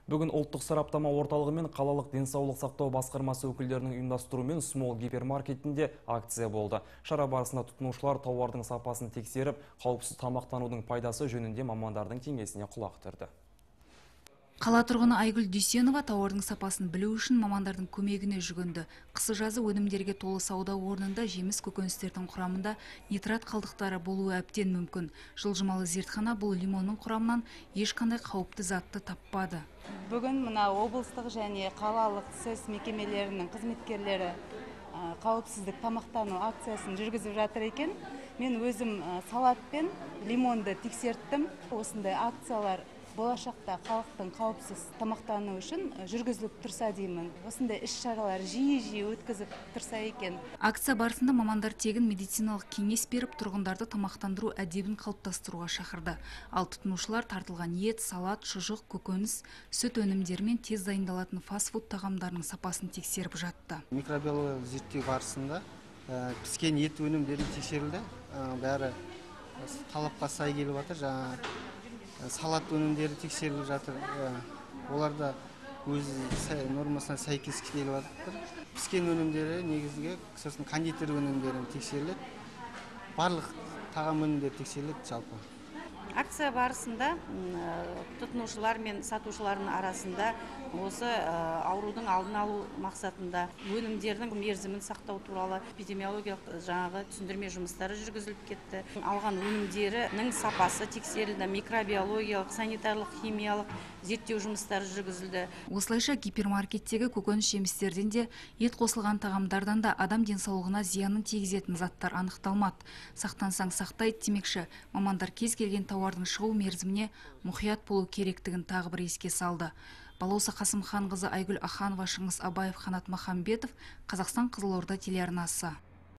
Бүгін ұлттық сараптама орталығы мен қалалық денсаулық сақтау басқармасы өкілдерінің ұйымдастыруымен Small гипермаркетінде акция болды. Шара барысында тұтынушылар тауардың сапасын тексеріп, қауіпсіз тамақтанудың пайдасы жөнінде мамандардың кеңесіне құлақ түрді. Қала тұрғыны Айгүл Дүйсенова тауардың сапасын білу үшін мамандардың көмегіне жүгінді. Қысы-жазы өнімдерге толы сауда орнында жеміс көкөністердің құрамында нитрат қалдықтары болуы әбден мүмкін. Жылжымалы зертхана бұл лимонның құрамынан ешқандай қауіпті затты таппады. Бүгін мына облыстық және қалалық СЭС мекемелерінің қызметкерлері қауіпсіздік тамақтану акциясын жүргізіп жатыр екен. Мен өзім салат пен лимонды тексерттім. Осындай акциялар болашақта халықтың қауіпсіз тамақтану үшін жүргізіліп тұрса деймін. Осындай іс-шаралар жиі өткізіп тұрса екен. Акция барысында мамандар тегін медициналық кеңес беріп, тұрғындарды тамақтандыру әдебін қалыптастыруға шақырды. Ал тұтынушылар тартылған ет, салат, шұжық, көкөніс, сүт өнімдерімен тез дайындалатын фастфуд тағамдарының сапасын тексеріп жатты. Микробиологиялық зерттеу барысында піскен ет өнімдері тексерілді. Бәрі талапқа сай келіп жатыр. Салат өнімдері тексеріліп жатыр. Оларда өз нормасына сәйкес келіп жатыр. Піскен өнімдері негізге сосын кондитер өнімдері тексеріледі. Барлық тағам өнімдері тексеріледі жалпы. Акция барысында тұтынушылар мен сатушылардың арасында осы аурудың алдын алу мақсатында өнімдердің мерзімін сақтау туралы эпидемиологиялық түсіндірме жұмыстары жүргізіліп кетті. Алған өнімдерінің сапасы тексерілді, микробиологиялық, санитарлық, химиялық зерттеу жұмыстары жүргізілді. Осылайша гипермаркеттегі көкөніс жемістерден де ет қосылған тағамдардан да адам денсаулығына зиянын тигізетін заттар анықталмады. Сақтансаң сақтайды демекші, мамандар кез келген тауардың шығу мерзіміне мұқият болу керектігін тағы бір еске салды. Балауса Қасымханқызы, Айгүл Аханова, Шыңғыс Абаев, Қанат Махамбетов, Қазақстан Қызылорда телеарнасы.